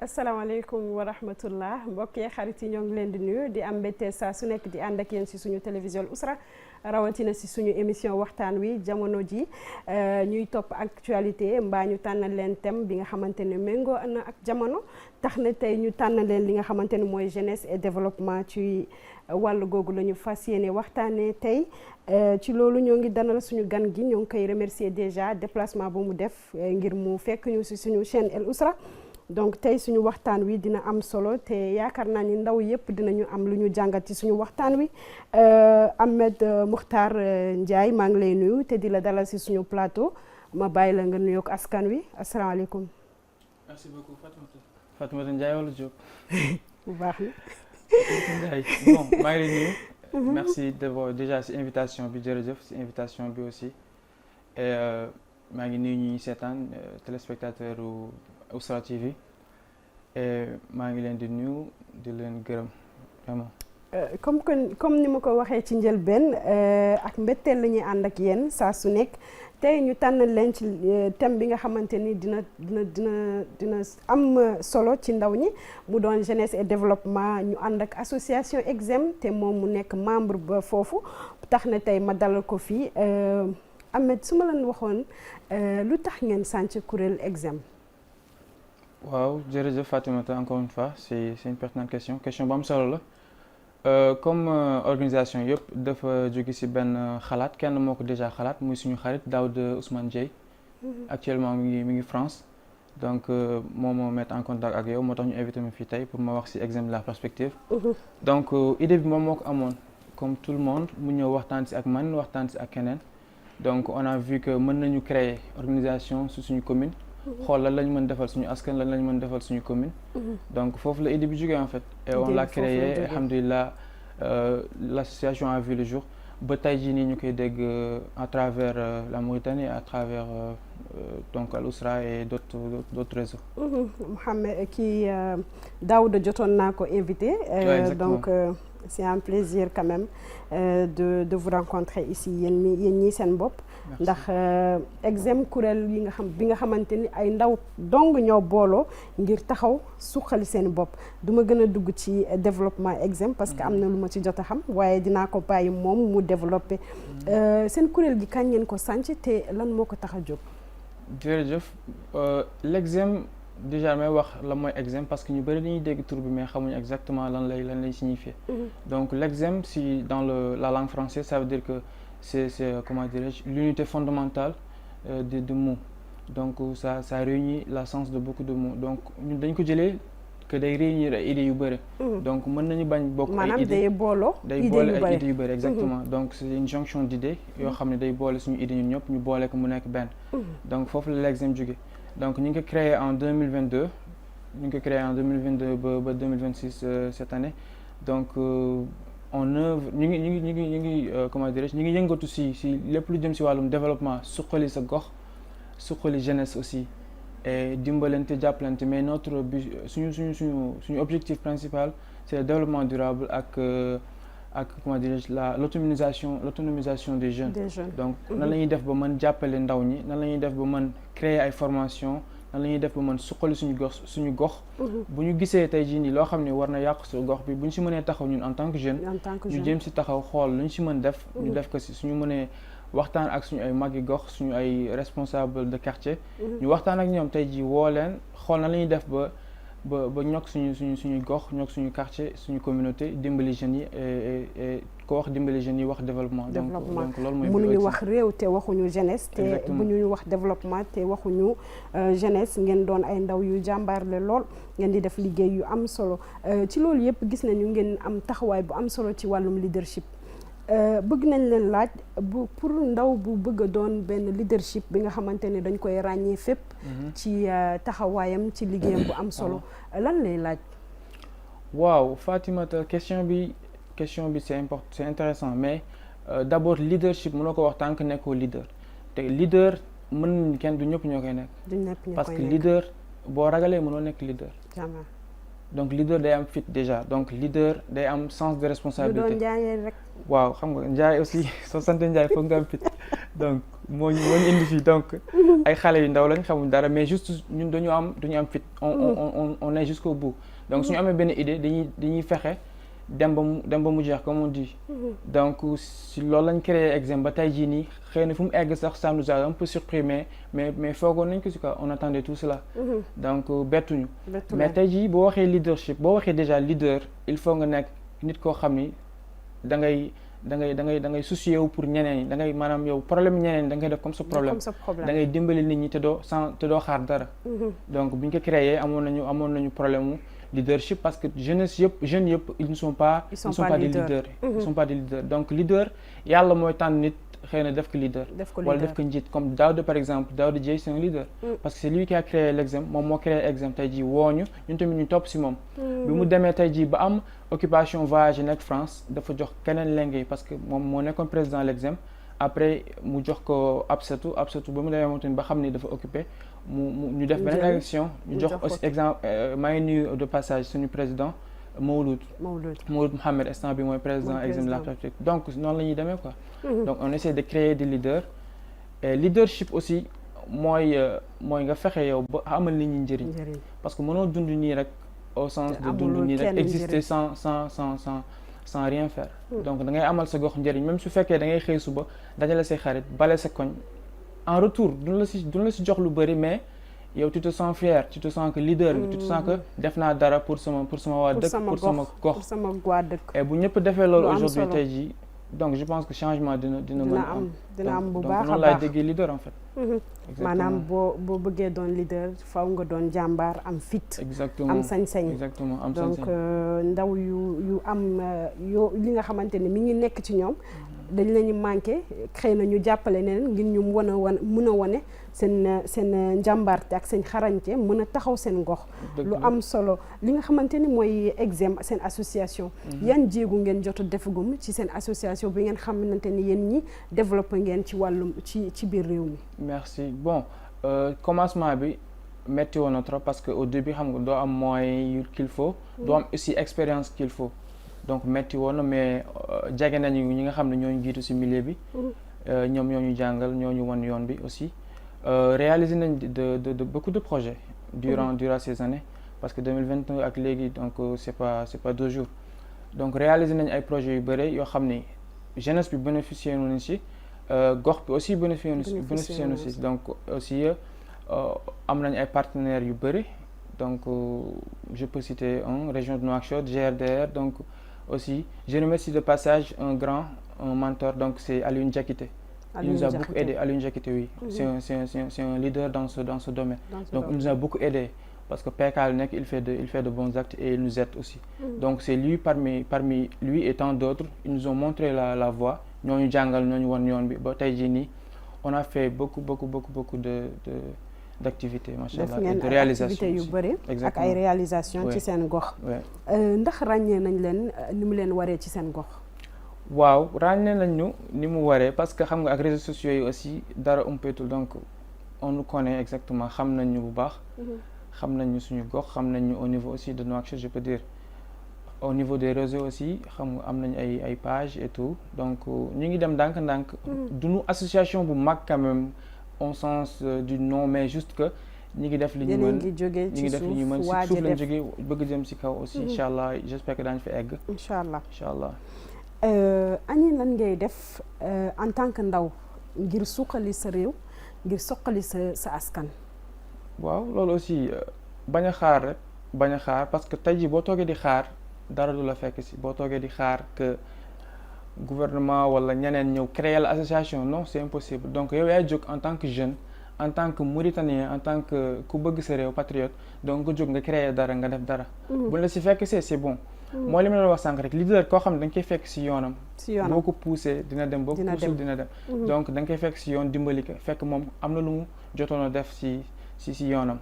asalaamaaleykum wa rahmatullah mbokk yi xarit yi ñoo ngi leen di nuyu di am mbégte saa su nekk di ànd ak yéen si suñu télévision Ousra rawatina si suñu émission waxtaan wi jamono ji ñuy topp actualité mbaa ñu tànnal leen thème bi nga xamante ne méngoo na ak jamono tax na tey ñu tànnal leen li nga xamante ne mooy jeunesse et développement ci wàllu googu la ñu fas yéene waxtaanee tey ci loolu ñoo ngi danal suñu gan gi ñoo ngi koy remercier déjà déplacement bu mu def ngir mu fekk ñu si suñu chaîne El Ousra. donc tey suñu waxtaan wi dina am solo te yaakaar naa ni ndaw yëpp dinañu am lu ñu jàngat ci suñu waxtaan wi Ahmed Mukhtar Ndiaye maa ngi lay nuyu te di la dalal si suñu plateau ma bàyyi la nga nuyoog askan wi asalaamaaleykum. merci beaucoup Fatoumata Ndiaye wala Diop. bu baax na. Ndiaye bon maa ngi lay nuyu. merci d'abord déjà si invitation bi jërëjëf si invitation bi aussi et maa ngi nuyu ñuy seetaan téléspectateur Ousra TV et maa ngi leen di nuyu di leen gërëm vraiment. comme ni ma ko waxee ci njëlbeen ak mbetteel la ñuy ànd ak yéen saa su nekk tey ñu tànnal leen ci thème bi nga xamante ni dina am solo ci ndaw ñi mu doon jeunesse et développement ñu ànd ak association EXEM te moom mu nekk membre ba foofu tax na tey ma dalal ko fii Ahmed su ma leen waxoon lu tax ngeen sànc kuréel EXEM. waaw jërëjëf Fatoumata encore une fois c'est une pertinente question bu am solo la comme organisation yëpp dafa jóge ci benn xalaat kenn moo ko déjà xalaat muy suñu xarit Daouda Ousmane Dieye actuellement mi ngi France donc moo moo mettre en contact ak yow moo tax ñu invité ma fii tey pour ma wax ci EXEM de la prospective donc idée bi moom moo ko amoon comme tout le monde mu ñëw waxtaan ci ak man waxtaan ci ak keneen donc on a vu que mën nañu créer organisation ci suñu commune xool lan lañ mën defal suñu askan lan lañ mën defal suñu commune donc foofu la idée bi jógee en fait et on l'a créé alhamdulilah l'association a vu le jour ba tey jii nii ñu koy dégg à travers la Mauritanie à travers donc Al Ousra et d'autres réseaux. Mohamed kii Daouda jotoon naa ko invité donc c'est un plaisir quand même de vous rencontrer ici yéen ñii seen bopp ndax EXEM kuréel yi nga xam bi nga xamante ni ay ndaw dong ñoo booloo ngir taxaw suqali seen bopp du ma gën a dugg ci développement EXEM parce que am na lu ma ci jot a xam waaye dinaa ko bàyyi moom mu développé seen kuréel gi kañ ngeen ko sànc te lan moo ko tax a jóg. jërëjëf l'EXEM déjà may wax la mooy EXEM parce que ñu bëri dañuy dégg tur bi mais xamuñu exactement lan lay signifier donc l'EXEM si dans la langue française ça veut dire que c'est comment dirais-je l'unité fondamentale de mots donc ça réunit l'essence de beaucoup de mots donc ñun dañ ko jëlee que day réunir ay idées yu bëri donc mën nañu bañ bokk ay idées day boole ay idées yu bëri exactement donc c'est une jonction d'idées yoo xam ne day boole suñu idées ñun ñëpp ñu boole ko mu nekk benn donc foofu la l'EXEM jóge donc ñu ngi ko créé en 2022 ba 2026 cette année donc on œuvre ñu ngi comment dirais-je ñu ngi yëngatu si lépp lu jëm si wàllum développement suqali sa gox suqali jeunesse aussi et dimbalante jàppalante mais notre but suñu objectif principal c'est le développement durable ak comment dirais-je l'autonomisation des jeunes donc nan la ñuy def ba mën jàppale ndaw ñi nan la ñuy def ba mën créer ay formation nan la ñuy def ba mën suqali suñu gox bu ñu gisee tey jii nii loo xam ne war na yàq su gox bi bu ñu si mënee taxaw ñun en tant que jeune ñu jéem si taxaw xool lu ñu si mën def ñu def ko si suñu mënee waxtaan ak suñu ay magi gox suñu ay responsable de quartier ñu waxtaan ak ñoom tey jii woo leen xool nan la ñuy def ba ñokk suñu gox ñokk suñu quartier suñu communauté dimbali jeunes yi et ko wax dimbali jeunes yi wax développement donc loolu mooy mënuñu wax réew te waxuñu jeunesse te mënuñu wax développement te waxuñu jeunesse ngeen doon ay ndaw yu jàmbaarle lool ngeen di def liggéey yu am solo ci loolu yëpp gis nañu ngeen am taxawaay bu am solo ci wàllum leadership bëgg nañ leen laaj pour ndaw bu bëgg a doon benn leadership bi nga xamante ne dañ koy ràññee fépp ci taxawaayam ci liggéeyam bu am solo lan lay laaj. waaw Fatimata question bi c'est intéressant mais d'abord leadership mënoo ko wax tant que nekkoo leader te leader mën kenn du ñëpp ñoo koy nekk parce que leader boo ragalee mënoo nekk leader donc leader day am fit déjà donc leader day am sens de responsabilité du doon Ndiaye rek. waaw xam nga Ndiaye aussi soo sante Ndiaye foog nga am fit donc moo ñu indi fii donc ay xale yu ndaw lañ xamuñ dara mais juste ñun dañu am fit on est jusqu'au bout donc suñu amee benn idée dañuy fexe dem ba mu jeex comme on dit donc si loolu lañ créé Exem ba tey jii nii xëy na fu mu egg sax ça nous a un peu surpris mais foogoon nañ ko si quoi on attendait tout cela donc bettuñu mais tey jii boo waxee leadership boo waxee déjà leader il faut nga nekk nit koo xam ni da ngay soucier wu pour ñeneen ñi da ngay maanaam yow problème ñeneen ñi da ngay def comme sa problème da ngay dimbali nit ñi te doo xaar dara donc bu ñu ko créé amoon nañu problème mu leadership parce que jeunes yëpp ils ne sont pas des leaders ils sont pas des leaders donc leader yàlla mooy tànn nit xëy na def ko leader wala def ko njiit comme Daouda par exemple Daouda Dieye c'est un leader parce que c'est lui qui a créé l'Exem moom moo créé Exem tey jii wooñu ñun tamit ñu topp si moom bi mu demee tey jii ba am occupation voyage nekk France dafa jox keneen lenge parce que moom moo nekkoon président l'Exem après mu jox ko Absatou ba mu demee moom tamit ba xam ni dafa occupé ñu def beneen élection ñu jox aussi exemple maa ngi nuyu de passage suñu président Mawlud Mohamed instant bi mooy président Exem de la République donc noonu la ñuy demee quoi donc on essaie de créer des leaders et leadership aussi mooy nga fexe yow ba amal nit ñi njëriñ parce que mënoo dund nii rek au sens de dund nii rek exister sans rien faire donc da ngay amal sa gox njëriñ même su fekkee da ngay xëy suba dajale say xarit bale sa koñ en retour duñ la si jox lu bëri mais yow tu te sens fier tu te sens que leader tu te sens que def naa dara pour sama waa dëkk pour sama gox et bu ñëpp defee loolu aujourd'hui tey jii donc je pense que changement dina dina am bu baax a baax noonu laay déggee leader en fait maanaam boo bëggee doon leader faw nga doon jàmbaar am fit exactement am sañ-sañ exactement am donc ndaw yu am li nga xamante ne mi ngi nekk ci ñoom dañ lañu manqué xëy na ñu jàppale neneen ngir ñu mën a wane seen njàmbaarte ak seen xarañte mën a taxaw seen gox lu am solo li nga xamante ni mooy Exem seen association yan jéegu ngeen jot a defagum ci seen association bi ngeen xamante ni yéen ñi développé ngeen ci wàllum ci biir réew mi merci bon commencement bi metti woon na trop parce que au début xam nga doo am moyens qu'il faut doo am aussi expérience qu'il faut donc metti woon na mais jege nañu ñi nga xam ne ñooñu jiitu ci milieu bi ñoom ñoo ñu jàngal ñoo ñu won yoon bi aussi réaliser nañ de beaucoup de projets durant ces années parce que 2022 ak léegi donc c'est pas 2 jours donc réaliser nañ ay projets yu bëri yoo xam ni jeunesse bi bénéficier nañu ci gox bi aussi bénéficier nañu ci donc aussi am nañ ay partenaires yu bëri donc je peux citer région de Nouakchott GRDR donc aussi je remercie de passage un mentor donc c'est Alioune Diakité. Il nous a beaucoup aidé, Alioune Diakité, oui. C'est un leader dans ce domaine. Donc il nous a beaucoup aidé parce que Pekal Nek il fait de bons actes et il nous aide aussi. Donc c'est lui parmi lui et tant d'autres, ils nous ont montré la voie. Ñooñu jàngal ñooñu won yoon bi ba tey jii nii on a fait beaucoup d'activités machallah et de réalisations yu bëri ak ay réalisations ci seen gox ndax ràññee nañ leen ni mu leen waree ci seen gox waaw ràññee nañ ñu ni mu waree parce que xam nga ak réseaux sociaux yi aussi dara umpeetul donc on nous connaît exactement xam nañ ñu bu baax xam nañ ñu suñu gox xam nañ ñu au niveau aussi de Nouakchott je peux dire au niveau des réseaux aussi xam nga am nañ ay pages et tout donc ñu ngi dem ndànk-ndànk duñu association bu mag quand même au sens du nom mais juste que ñi ngi def li ñu mën ñi ngi def li ñu mën si suuf lañ jógee bëgg jëm si kaw aussi incha allah j'espère que daañu fi egg incha allah Agnès lan ngay def en tant que ndaw ngir suqali sa réew ngir soqali sa askan waaw loolu aussi bañ a xaar parce que tey jii boo toogee di xaar dara du la fekk si boo toogee di xaar que gouvernement wala ñeneen ñëw créer l'association non c'est impossible donc yow yaay jóg en tant que jeune en tant que mauritanien en tant que ku bëgg sa réew patriote donc nga jóg nga créer dara nga def dara bu la si fekk c'est bon mooy li ma la wax sànq rek leader koo xam ne da nga koy fekk si yoonam boo ko poussé dina dem boo ko poussé dina dem donc da nga koy fekk si yoon dimbali ko fekk moom am na lu mu jotoon a def si yoonam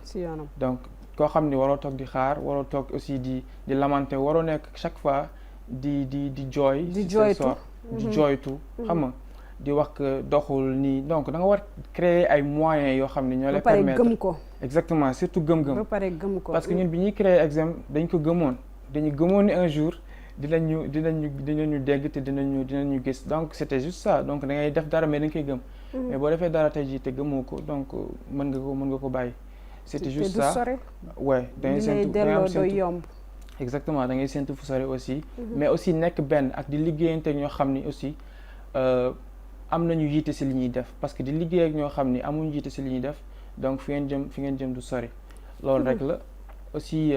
donc koo xam ni waroo toog di xaar waroo toog aussi di lamenter waroo nekk chaque fois di jooy di jooytu xam nga di wax que doxul nii donc da nga war créer ay moyens yoo xam ne ñoo lay permettre gëm ko exactement surtout gëm-gëm ba pare gëm ko parce que ñun bi ñuy créer Exem dañ ko gëmoon ni un jour dinañu dégg te dinañu gis donc c'était juste ça donc da ngay def dara mais dañ koy gëm mais boo defee dara tey jii te gëmoo ko donc mën nga ko bàyyi. c'était juste ça ouais da ngay séntu da ngay am séntu yomb. exactement da ngay séntu fu sore aussi. mais aussi nekk benn ak di liggéeyante ak ñoo xam ni aussi am nañu yiite si li ñuy def parce que di liggéey ak ñoo xam ni amuñu yiite si li ñuy def donc fi ngeen jëm du sori. loolu rek la aussi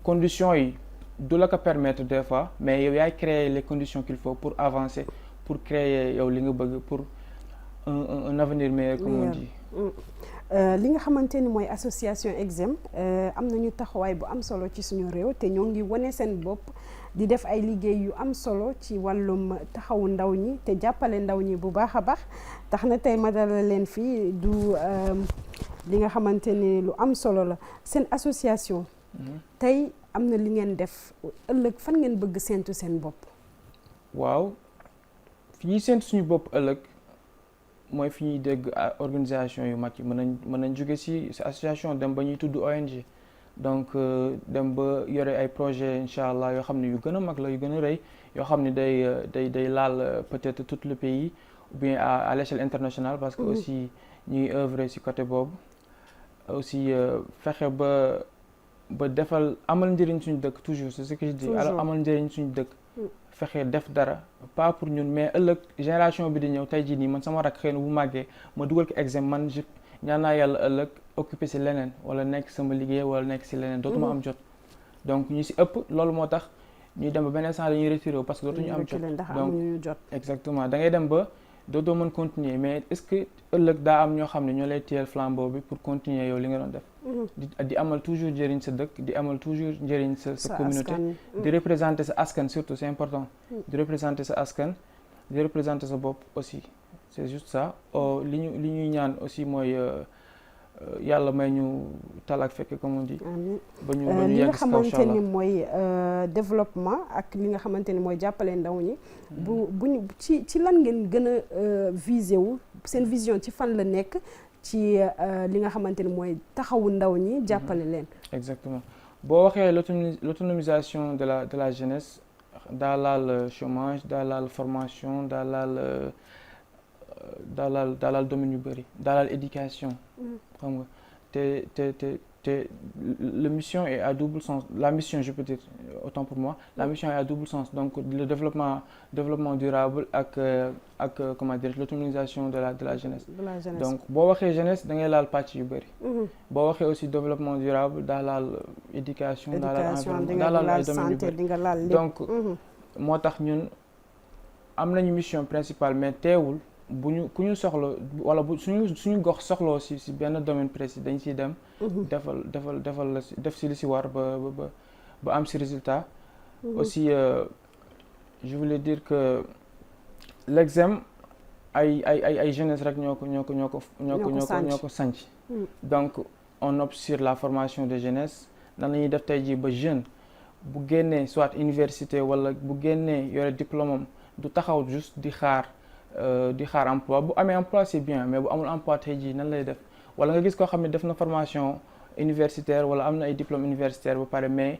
conditions yi du la ko permettre des fois mais yow yaay créer les conditions qu'il faut pour avancer pour créer yow li nga bëgg pour un avenir meilleur comme on dit. li nga xamante ni mooy association EXEM am nañu taxawaay bu am solo ci suñu réew te ñoo ngi wane seen bopp di def ay liggéey yu am solo ci wàllum taxawu ndaw ñi te jàppale ndaw ñi bu baax a baax tax na tey ma dalal leen fii du li nga xamante ni lu am solo la seen association. tey am na li ngeen def ëllëg fan ngeen bëgg séentu seen bopp. waaw fi ñuy séentu suñu bopp ëllëg mooy fi ñuy dégg organisation yu mag yi mën nañ jóge ci association dem ba ñuy tudd ONG donc dem ba yore ay projet incha allah yoo xam ne yu gën a mag la yu gën a rëy yoo xam ne day laal peut-être tout le pays ou bien à l'échelle internationale parce que aussi ñuy œuvrer ci côté boobu aussi fexe ba defal amal njëriñ suñu dëkk toujours c'est ce que je dis alors amal njëriñ suñu dëkk fexe def dara pas pour ñun mais ëllëg génération bi di ñëw tey jii nii man sama rak xëy na bu màggee ma dugal ko examen man ñaan naa yàlla ëllëg occupé ci leneen wala nekk sama liggéey wala nekk ci leneen dootuma am jot donc ñu ci ëpp loolu moo tax ñuy dem ba benn instant dañuy retiré parce que dootuñu am jot exactement da ngay dem ba dootoo mën continuer mais est-ce que ëllëg daa am ñoo xam ne ñoo lay téyel flambeau bi pour continuer yow li nga doon def di amal toujours njëriñ sa dëkk di amal toujours njëriñ sa communauté di représenter sa askan surtout c'est important di représenter sa askan di représenter sa bopp aussi c'est juste ça li ñuy ñaan aussi mooy yàlla may ñu tal ak fekke comme on dit ba ñu li nga yegg si kaw xamante ni mooy développement ak li nga xamante ni mooy jàppale ndaw ñi buñu ci lan ngeen gën a viser wu seen vision ci fan la nekk ci li nga xamante ni mooy taxawu ndaw ñi jàppale leen exactement boo waxee l'autonomisation de la jeunesse daa laal chômage daa laal formation daa laal domaine yu bëri daa laal éducation xam nga te la mission est à double sens la mission je peux dire autant pour moi la mission est à double sens donc le développement durable ak comment dire l'autonomisation de la jeunesse donc boo waxee jeunesse da ngay laal pàcc yu bëri boo waxee aussi développement durable daa laal éducation daa laal environnement daa laal ay domaines yu bëri donc moo tax ñun am nañu mission principale mais teewul ku ñu soxla wala suñu gox soxloo si benn domaine précis dañ ciy dem defal la def si li si war ba am si résultat aussi je voulais dire que l'examen ay jeunesse rek ñoo ko sanc donc on opte sur la formation de jeunesse nan la ñuy def tey jii ba jeune bu génnee soit université wala bu génnee yore diplôme am du taxaw juste di xaar emploi bu amee emploi c'est bien mais bu amul emploi tey jii nan lay def wala nga gis koo xam ne def na formation universitaire wala am na ay diplôme universitaire ba pare mais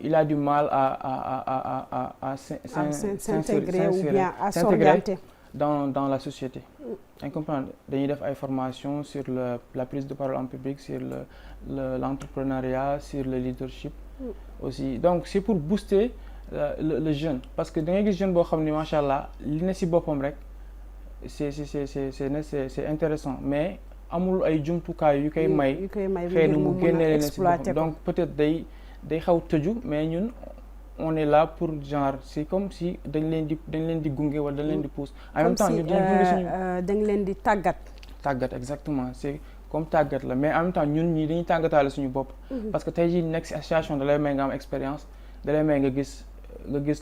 il a du mal à s'intégrer ou bien à s'orienter dans la société. Vous comprenez? Dañuy def ay formation sur la prise de parole en public, sur l'entrepreneuriat, sur le leadership aussi. Donc c'est pour booster le jeune parce que da ngay gis jeune boo xam ne macha allah li ne si boppam rek c'est intéressant mais amul ay jumtukaay yu koy may xëy na mu génne leen si boppam donc peut-être day xaw tëju mais ñun on est là pour genre c'est comme si dañ leen di gunge wala dañ leen di pousse en même temps ñu dañ leen di tàggat exactement c'est comme tàggat la mais en même temps ñun ñii dañuy tàggataale suñu bopp parce que tey jii nekk si association da lay may nga am expérience da lay may nga gis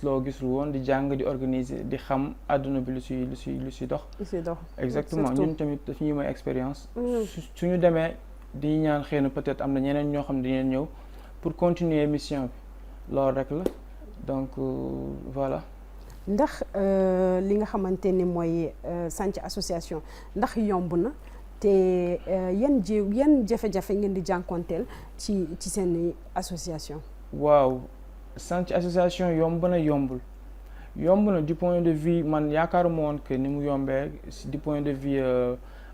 loo gisul woon di jàng di organiser di xam àdduna bi lu si dox exactement ñun tamit daf ñuy may expérience suñu demee di ñaan xëy na peut-être am na ñeneen ñoo xam ne dañu ñëw pour continuer mission bi loolu rek la donc voilà ndax li nga xamante ni mooy sanc association ndax yomb na te yan jafe-jafe ngeen di jànkonteel ci seen association waaw sanc association yomb na yombul yomb na du point de vue man yaakaaruma woon que ni mu yombee du point de vue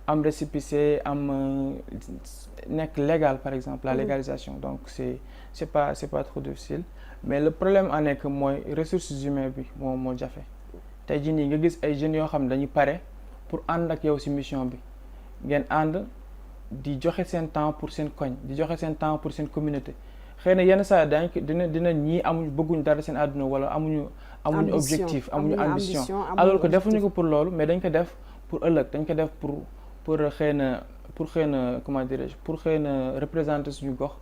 am récépissé am nekk légal par exemple la légalisation donc c'est pas trop difficile mais le problème en est que mooy ressources humaines bi moo jafe tey jii nii nga gis ay jeunes yoo xam ne dañuy pare pour ànd ak yow ci mission bi ngeen ànd di joxe seen temps pour seen koñ di joxe seen temps pour seen communauté xëy na yenn saa dañ ko dina ñii amuñu bëgguñ dara seen àdduna wala amuñu objectif amuñu ambition alors que defuñu ko pour loolu mais dañ ko def pour ëllëg dañ ko def pour xëy na comment dirais-je pour xëy na représenter suñu gox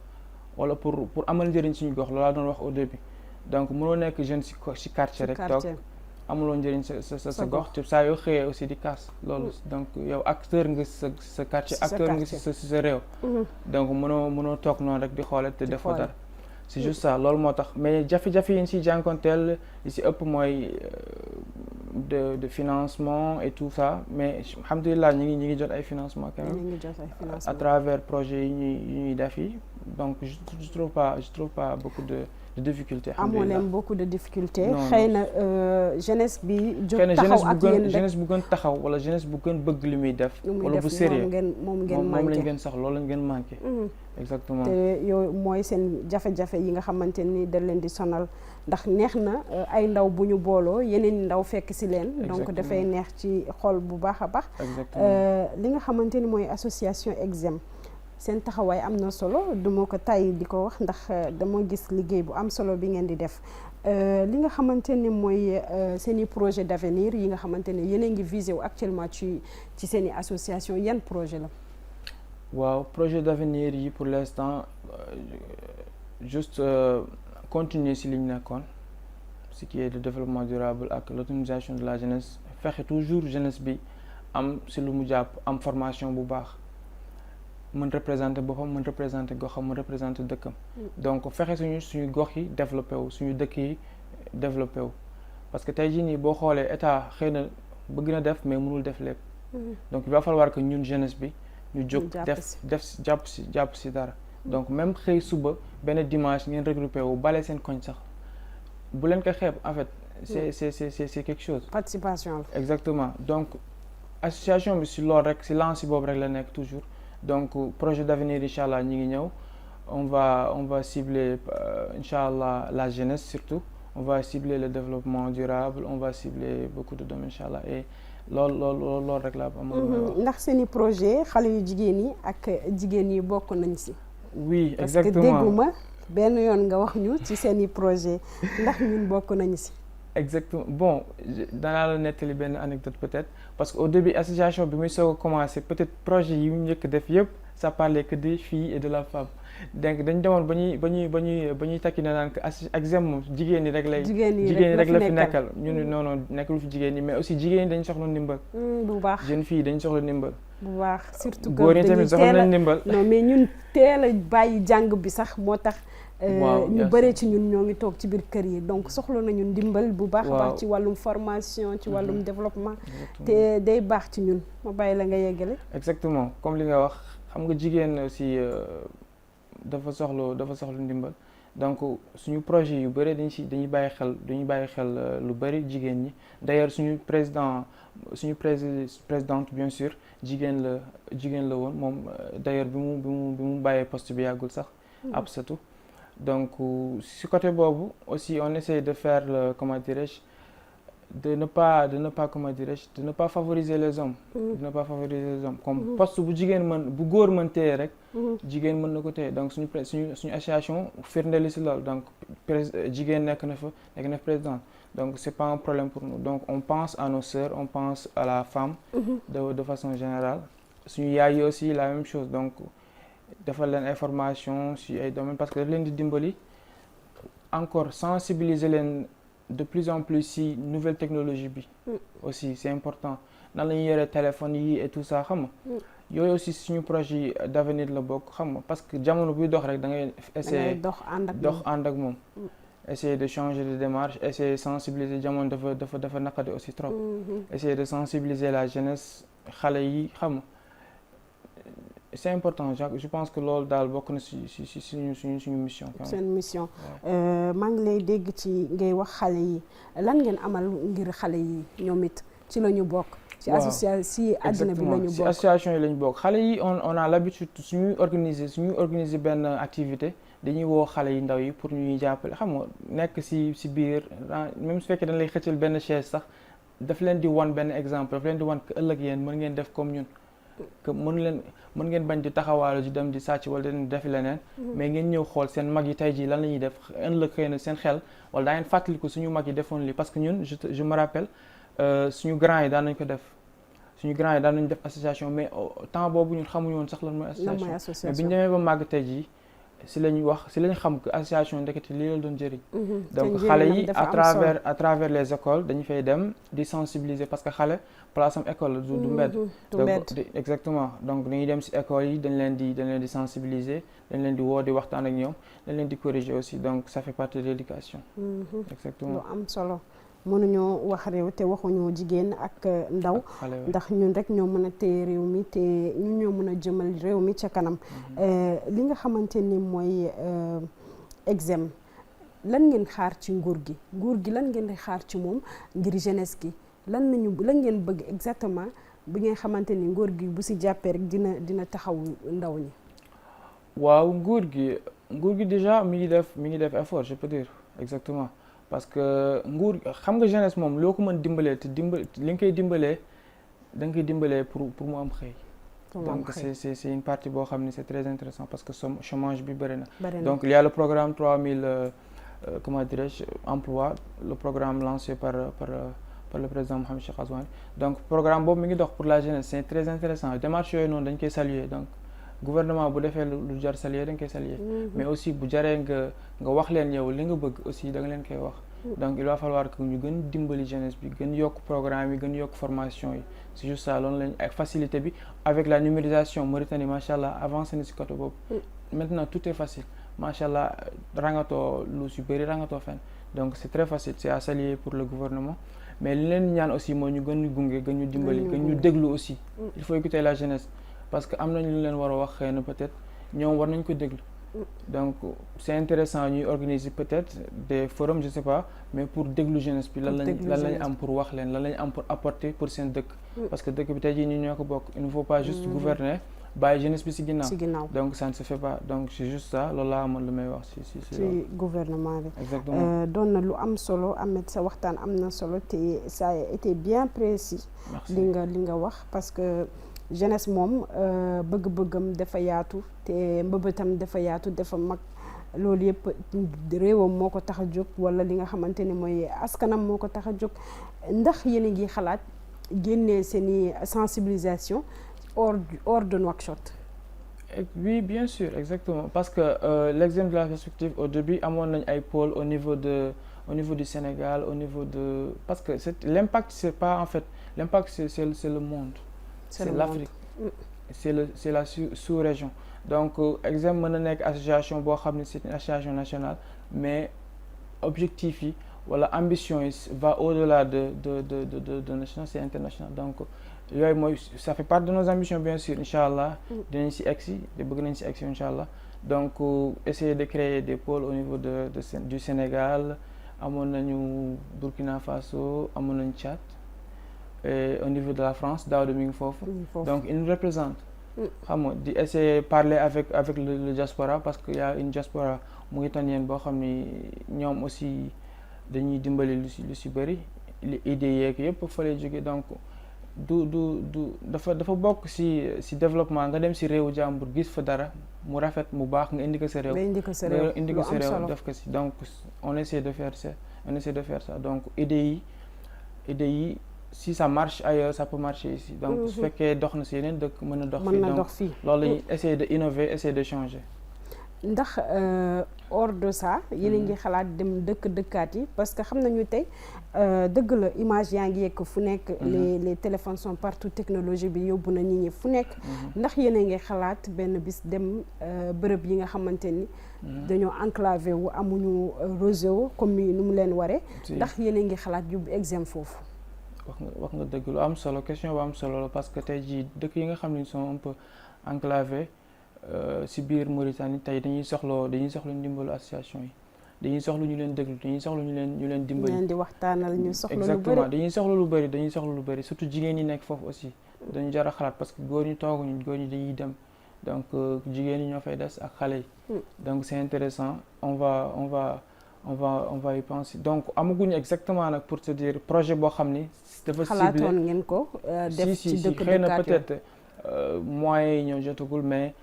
wala pour amal njëriñ suñu gox loolu laa doon wax au début donc mënoo nekk jeune ci quartier rek toog amuloo njëriñ sa gox te saa yoo xëyee aussi di kaas loolu donc yow acteur nga sa quartier acteur nga sa réew donc mënoo toog noonu rek di xoole te defoo dara c'est juste ça loolu moo tax mais jafe-jafe yi ñu siy jànkonteel yi si ëpp mooy de financement et tout ça mais alhamdulilah ñi ngi jot ay financement quand même à travers projet yi ñuy def yi donc je trouve pas beaucoup de difficultés. amoo leen beaucoup de difficultés. xëy na jeunesse bi. jóg taxaw ak yéen rek jeunesse bu gën taxaw wala jeunesse bu gën bëgg li muy def. wala bu sérieux moom lañ ngeen soxla loolu lañ ngeen manqué. exactement te yow mooy seen jafe-jafe yi nga xamante ni da leen di sonal ndax neex na ay ndaw bu ñu booloo yeneen ndaw fekk ci leen. donc dafay neex ci xol bu baax a baax. li nga xamante ni mooy association EXEM. seen taxawaay am na solo duma ko tàyyi di ko wax ndax dama gis liggéey bu am solo bi ngeen di def li nga xamante ne mooy seen i projet d'avenir yi nga xamante ne yéen a ngi visé wu actuellement ci seen i association yan projet la. waaw projet d'avenir yi pour l'instant juste continuer ci li ñu nekkoon ce qui est le développement durable ak l'autonomisation de la jeunesse fexe toujours jeunesse bi am ci lu mu jàpp am formation bu baax. mën représenter boppam mën représenter goxam mën représenter dëkkam donc fexe suñu gox yi développé wu suñu dëkk yi développé wu parce que tey jii nii boo xoolee état xëy na bëgg na def mais mënul def lépp donc il va falloir que ñun jeunesse bi ñu jóg jàpp si dara donc même xëy suba benn dimanche ngeen regroupé wu bale seen koñ sax bu leen ko xeeb en fait c'est quelque chose participation la exactement donc association bi si loolu rek si lance boobu rek la nekk toujours donc projet d'avenir incha allah ñi ngi ñëw on va cibler incha allah la jeunesse surtout on va cibler le développement durable on va cibler beaucoup de domaines incha allah et loolu rek la am. ndax seeni projet xale yu jigéen yi ak jigéen yi bokk nañ ci. oui exactement parce que dégguma benn yoon nga wax ñu ci seeni projet ndax ñun bokk nañ ci. exactement bon danaa la nettali benn anecdote peut-être parce que au début association bi muy soog a commencé peut-être projet yi mu njëkk def yëpp ça parlait que des filles et de la femme donc dañ demoon ba ñuy takki na naan que EXEM moom jigéen ñi rek la fi nekkal ñun non nekkul fi jigéen ñi mais aussi jigéen ñi dañ soxla ndimbal bu baax jeune fille dañ soxla ndimbal bu baax surtout góor ñi tamit soxla nañ ndimbal non mais ñun teel a bàyyi jàng bi sax moo tax ñu bëree ci ñun ñoo ngi toog ci biir kër yi donc soxla nañu ndimbal bu baax a baax ci wàllum formation ci wàllum développement te day baax ci ñun ma bàyyi la nga yeggale exactement comme li nga wax xam nga jigéen aussi dafa soxla ndimbal donc suñu projet yu bëri dañuy bàyyi xel lu bëri jigéen ñi d'ailleurs suñu présidente bien sûr jigéen la woon moom d'ailleurs bi mu bàyyee poste bi yàggul sax Absatou donc si côté boobu aussi on essaie de faire comment dirais-je de ne pas favoriser les hommes comme poste bu góor mën téye rek jigéen mën na ko téye donc suñu association firndeli si loolu donc jigéen nekk na président donc c'est pas un problème pour nous donc on pense à nos sœurs on pense à la femme de façon générale suñu yaay yi aussi la même chose donc defal leen information si ay domaines parce que daf leen di dimbali encore sensibiliser leen de plus en plus si nouvelle technologie bi aussi c'est important nan la ñuy yore téléphone yi et tout ça xam nga yooyu aussi suñu projet d'avenir la bokk xam nga parce que jamono buy dox rek da ngay essayer dox ànd ak moom essayer de changer de démarche essayer de sensibiliser jamono dafa naqadi aussi trop essayer de sensibiliser la jeunesse xale yi xam nga c'est important je pense que loolu daal bokk na si suñu mission. seen mission maa ngi lay dégg ci ngay wax xale yi lan ngeen amal ngir xale yi ñoom it ci la ñu bokk. ci association si àddina bi la ñu bokk si association yi la ñu bokk xale yi on a l'habitude suñuy organiser benn activité dañuy woo xale yi ndaw yi pour ñuy jàppale xam nga nekk si biir même su fekkee dañ lay xëccal benn chaise sax daf leen di wan benn exemple daf leen di wan que ëllëg yéen mën ngeen def comme ñun. que mën ngeen bañ di taxawaalu di dem di sàcc wala di defi leneen mais ngeen ñëw xool seen mag yi tey jii lan la ñuy def ëllëg xëy na seen xel wala daa ngeen fàttaliku suñu mag yi defoon lii parce que ñun je me rappelle suñu grand yi daan nañ ko def suñu grand yi daan nañ def association mais temps boobu ñun xamuñu woon sax lan mooy association mais bi ñu demee ba màgg tey jii si lañ xam que association ndekete lii la doon jëriñ donc xale yi à travers les écoles dañu fay dem di sensibiliser parce que xale place am école du mbedd donc exactement donc dañuy dem si école yi dañ leen di sensibiliser dañ leen di woo di waxtaan ak ñoom dañ leen di corriger aussi donc ça fait partie de l'éducation exactement lu am solo mënuñoo wax réew te waxuñu jigéen ak ndaw ndax ñun rek ñoo mën a téye réew mi te ñun ñoo mën a jëmal réew mi ca kanam li nga xamante ni mooy exem lan ngeen xaar ci nguur gi lan ngeen di xaar ci moom ngir jeunesse gi lan ngeen bëgg exactement bi ngeen xamante ni nguur gi bu si jàppee rek dina taxaw ndaw ñi waaw nguur gi déjà mi ngi def effort je peux dire exactement parce que nguur xam nga jeunesse moom loo ko mën dimbalee te li nga koy dimbalee da nga koy dimbalee pour mu am xëy donc c'est une partie boo xam ne c'est très intéressant parce que chômage bi bëri na donc il y a le programme 3000 comment dirais-je emploi le programme lancé par le président Mohamed Cheikh Azouane donc programme boobu mi ngi dox pour la jeunesse c'est très intéressant démarche yooyu noonu dañ koy saluer donc gouvernement bu defee lu jar saluer da nga koy saluer mais aussi bu jaree nga wax leen yow li nga bëgg aussi da nga leen koy wax donc il va falloir que ñu gën dimbali jeunesse bi gën yokk programme yi gën yokk formation yi c'est juste ça loolu lañ ak facilité bi avec la numérisation Mauritanie macha allah avancé na si côté boobu maintenant tout est facile macha allah rangatoo lu si bëri rangatoo fenn donc c'est très facile c'est à saluer pour le gouvernement mais li leen ñaan aussi mooy ñu gën ñu gunge gën ñu dimbali gën ñu déglu aussi il faut écouter la jeunesse parce que am nañ lu leen war a wax xëy na peut-être ñoom war nañ ko déglu donc c'est intéressant ñuy organiser peut-être des forums je sais pas mais pour déglu jeunesse bi lan lañ am pour wax leen lan lañ am pour apporter pour seen dëkk parce que dëkk bi tey jii ñu ñoo ko bokk il ne faut pas juste gouverner bàyyi jeunesse bi ci ginnaaw donc ça ne se fait pas donc c'est juste ça loolu laa amoon lu may wax ci gouvernement bi exactement doon na lu am solo Ahmed sa waxtaan am na solo te ça a été bien précis li nga wax parce que jeunesse moom bëgg-bëggam dafa yaatu te mbëbëtam dafa yaatu dafa mag loolu yëpp réewam moo ko tax a jóg wala li nga xamante ni mooy askanam moo ko tax a jóg ndax yéen a ngi xalaat génnee seeni sensibilisation hors de Nouakchott. Oui bien sûr exactement parce que l'exemple de la perspective au début amoon nañ ay pôles au niveau du Sénégal au niveau de parce que l'impact c'est pas en fait l'impact c'est le monde. C'est l'Afrique c'est la sous-région donc exemple mën na nekk association boo xam ne c'est une association nationale mais objectif yi wala ambition yi va au-delà de national c'est international donc yooyu mooy ça fait partie de nos ambitions bien sûr incha allah dinañ si egsi te bëgg nañ si egsi incha allah donc essayer de créer des pôles au niveau du Sénégal amoon nañu Burkina Faso amoon nañu Tchad et au niveau de la France Daouda mi ngi foofu donc il nous représente xam nga di essayer parler avec le diaspora parce que y a une diaspora mauritanienne boo xam ni ñoom aussi dañuy dimbali lu si bëri les idées yeeg yëpp fa lay jóge donc dafa bokk si développement nga dem si réewu jàmbur gis fa dara mu rafet mu baax nga indi ko sa réew def ko si donc on essaie de faire ça donc idées yi si ça marche ailleurs ça peut marcher ici donc su fekkee dox na si yeneen dëkk mën na dox fii donc loolu lañuy essayer de innover essayer de changer ndax hors de ça yéen a ngi xalaat dem dëkkaat yi parce que xam nañu tey dëgg la image yaa ngi yegg fu nekk les téléphones sont partout technologie bi yóbbu na nit ñi fu nekk ndax yéen a ngi xalaat benn bis dem bërëb yi nga xamante ni dañoo enclavé wu amuñu réseau comme nu mu leen waree ndax yéen a ngi xalaat yóbbu exemple foofu wax nga dëgg lu am solo question bu am solo la parce que tey jii dëkk yi nga xam ne sont un peu enclavé si biir Mauritanie tey dañuy soxla ndimbalu association yi dañuy soxla ñu leen déglu dañuy soxla ñu leen dimbali. ñu leen di waxtaanal ñu soxla lu bëri. exactement dañuy soxla lu bëri surtout jigéen ñi nekk foofu aussi dañu jar a xalaat parce que góor ñi tooguñu góor ñi dañuy dem donc jigéen ñi ñoo fay des ak xale yi. donc c'est intéressant on va y penser donc amaguñu exactement nag pour te dire projet boo xam ni. dafa ciblé xalaatoon ngeen ko def ci dëkk xëy na peut-être moyens yi ñoo jotagul mais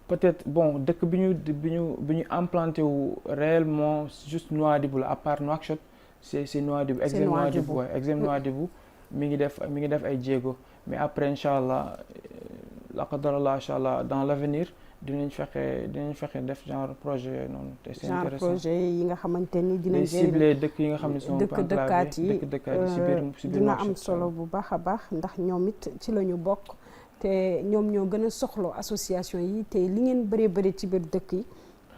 peut-être bon dëkk bi ñu implanté wu réellement juste Nouadhibou la à part Nouakchott c'est Nouadhibou. Exem Nouadhibou waaye Exem Nouadhibou mi ngi def ay jéego mais après incha allah la qadarallah incha allah dans l'avenir dinañ fexe def genre projet noonu. te c'est intéressant genre projet yi nga xamante ni dinañ ciblé dëkk yi nga xam ne sont dëkk-dëkkaat yi si biir dina am solo bu baax a baax ndax ñoom it ci la ñu bokk te ñoom ñoo gën a soxla association yi te li ngeen bëri ci biir dëkk yi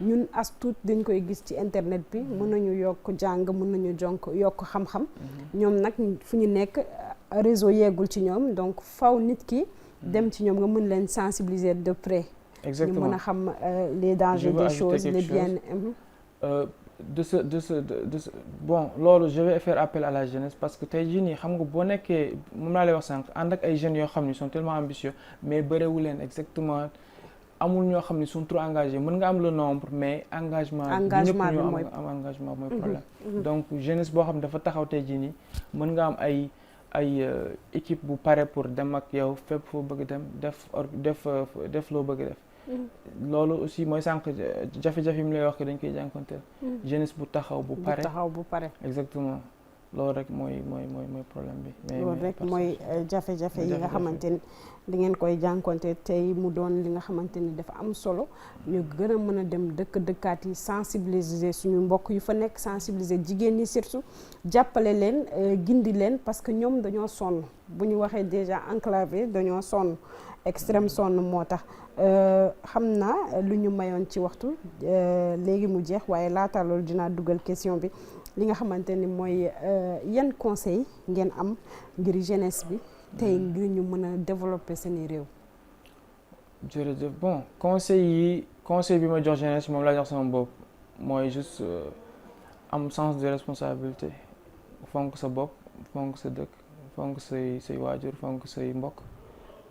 ñun as tuut dañ koy gis ci internet bi mën nañu yokk jàng mën nañu yokk xam-xam ñoom nag fu ñu nekk réseau yeggul ci ñoom donc faw nit ki dem ci ñoom nga mën leen sensibiliser de près. Exactement. ñu mën a xam les dangers des choses les biens. Bon loolu je vais faire appel à la jeunesse parce que tey jii nii xam nga boo nekkee moom laa lay wax sànq ànd ak ay jeunes yoo xam ni sont tellement ambitieux mais bëreewu leen exactement amul ñoo xam ni sont trop engagés mën nga am le nombre mais engagement bi mooy engagement mooy problème. donc jeunesse boo xam ne dafa taxaw tey jii nii mën nga am ay équipe bu pare pour dem ak yow fépp foo bëgg dem def loo bëgg def. loolu aussi mooy sànq jafe-jafe yi mu lay wax que dañ koy jànkonteel. jeunesse bu taxaw bu pare. exactement loolu rek mooy problème bi. loolu rek mooy jafe-jafe yi nga xamante ni di ngeen koy jànkonte tey mu doon li nga xamante ni dafa am solo ñu gën a mën a dem dëkkaat yi sensibiliser suñu mbokk yu fa nekk sensibiliser jigéen ñi surtout jàppale leen gindi leen parce que ñoom dañoo sonn bu ñu waxee déjà enclavé dañoo sonn extrême sonn moo tax xam naa lu ñu mayoon ci waxtu léegi mu jeex waaye laata loolu dinaa dugal question bi li nga xamante ni mooy yan conseil ngeen am ngir jeunesse bi tey ngir ñu mën a développer seeni réew. jërëjëf bon conseil bi ma jox jeunesse moom laa jox sama bopp mooy juste am sens de responsabilité fonk sa bopp fonk sa dëkk fonk say waajur fonk say mbokk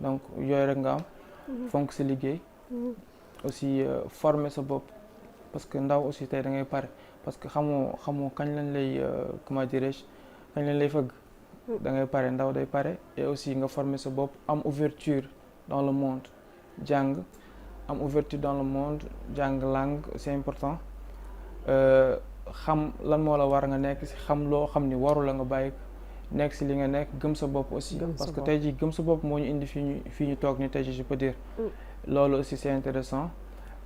donc yooyu rek nga am. fonk sa liggéey. aussi former sa bopp parce que ndaw aussi tey da ngay pare parce que xamoo kañ lañ lay comment dirais-je kañ lañ lay fëgg. da ngay pare ndaw day pare et aussi nga former sa bopp am ouverture dans le monde jàng am ouverture dans le monde jàng langue c'est important xam lan moo la war nga nekk si xam loo xam ni waru la nga bàyyi nekk si li nga nekk gëm sa bopp aussi parce que tey jii gëm sa bopp moo ñu indi fii ñu toog ni tey jii je peux dire loolu aussi c'est intéressant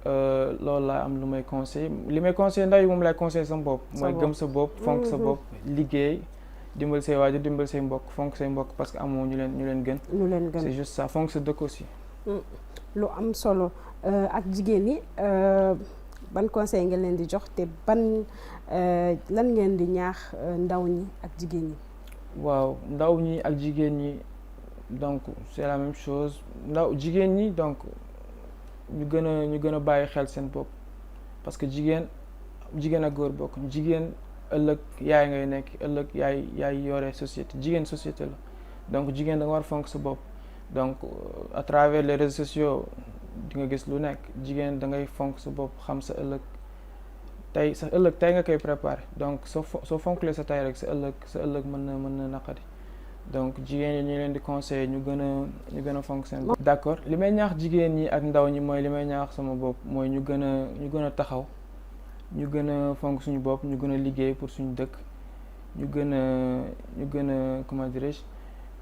loolu laa am lu may conseil li may conseil ndaw yi moom lay conseil sama bopp mooy gëm sa bopp fonk sa bopp liggéey dimbal say waajur dimbal say mbokk fonk say mbokk parce que amoo ñu leen gën c'est juste ça fonk sa dëkk aussi lu am solo ak jigéen ñi ban conseil ngeen leen di jox te ban lan ngeen di ñaax ndaw ñi ak jigéen ñi waaw ndaw ñi ak jigéen ñi donc c'est la même chose jigéen ñi donc ñu gën a bàyyi xel seen bopp parce que jigéen ak góor bokk jigéen ëllëg yaay ngay nekk ëllëg yaay yore société jigéen société la donc jigéen da nga war fonk sa bopp donc à travers les réseaux sociaux di nga gis lu nekk jigéen da ngay fonk sa bopp xam sa ëllëg tey nga koy préparer donc soo fonklee sa tey rek sa ëllëg mën na naqari donc jigéen ñi ñu leen di conseiller ñu gën a fonk seen bopp. d'accord li may ñaax jigéen ñi ak ndaw ñi mooy li may ñaax sama bopp mooy ñu gën a taxaw ñu gën a fonk suñu bopp ñu gën a liggéey pour suñu dëkk ñu gën a comment dirais-je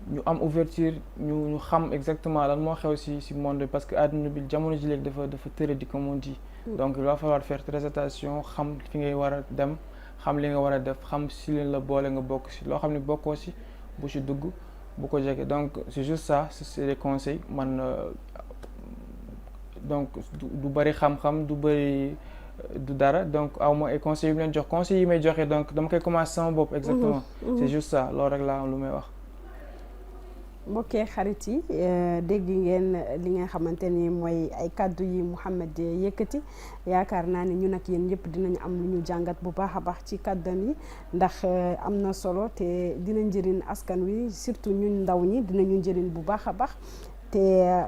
ñu am ouverture ñu xam exactement lan moo xew ci monde bi parce que àdduna bi jamono ji léegi dafa tëradi comme on dit donc il va falloir faire très attention xam fi ngay war a dem xam li nga war a def xam si leen la boole nga bokk ci loo xam ne bokkoo ci bu ci dugg bu ko jege donc c'est juste ça c'est des conseils man donc du bari xam-xam du bari du dara donc aw ma ay conseils yu mu leen jox conseils yi may joxe donc dama koy commencer sama bopp exactement c'est juste ça loolu rek laa am lu may wax mbokkee xarit yi dégg ngeen li nga xamante ni mooy ay kàddu yi Mouhamed yëkkati yaakaar naa ni ñun ak yéen ñëpp dinañu am lu ñu jàngat bu baax a baax ci kàddam yi ndax am na solo te dina njëriñ askan wi surtout ñun ndaw ñi dinañu njëriñ bu baax a baax te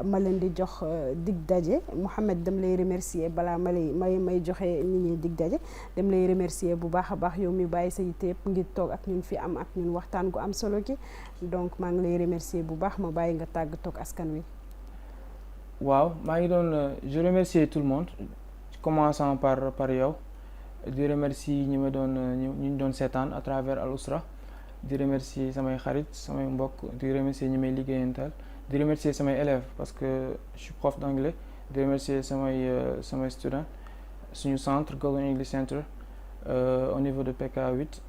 ma leen di jox dig daje Mouhamed dem lay remercier balaa may joxe nit ñi dig daje dem lay remercier bu baax a baax yow mi bàyyi sa yitte yëpp ngir toog ak ñun fi am ak ñun waxtaan gu am solo gi donc maa ngi lay remercier bu baax ma bàyyi nga tàgg toog askan wi. waaw maa ngi doon je remercie tout le monde commençant par yow di remercier ñi ma doon ñu doon seetaan à travers Al Ousra di remercier samay xarit samay mbokk di remercier ñi may liggéeyantal di remercier samay élèves parce que je suis prof d'anglais di remercier samay students suñu centre Golden English Center au niveau de PK8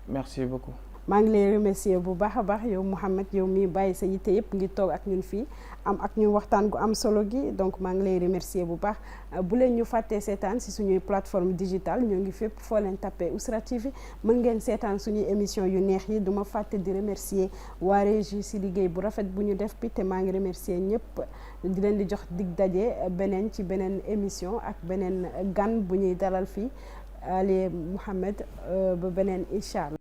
merci beaucoup. maa ngi lay remercier bu baax a baax yow Mouhamed yow mi bàyyi sa yitte yëpp ngir toog ak ñun fii am ak ñun waxtaan gu am solo gi donc maa ngi lay remercier bu baax bu leen ñu fàttee seetaan si suñuy plateforme digitale ñoo ngi fépp foo leen tapé Ousra TV mën ngeen seetaan suñuy émission yu neex yi duma fàtte di remercier waa régie si liggéey bu rafet bu ñu def bi te maa ngi remercier ñëpp di leen di jox dig daje beneen ci beneen émission ak beneen gan bu ñuy dalal fii Ali Mouhamed ba beneen incha allah.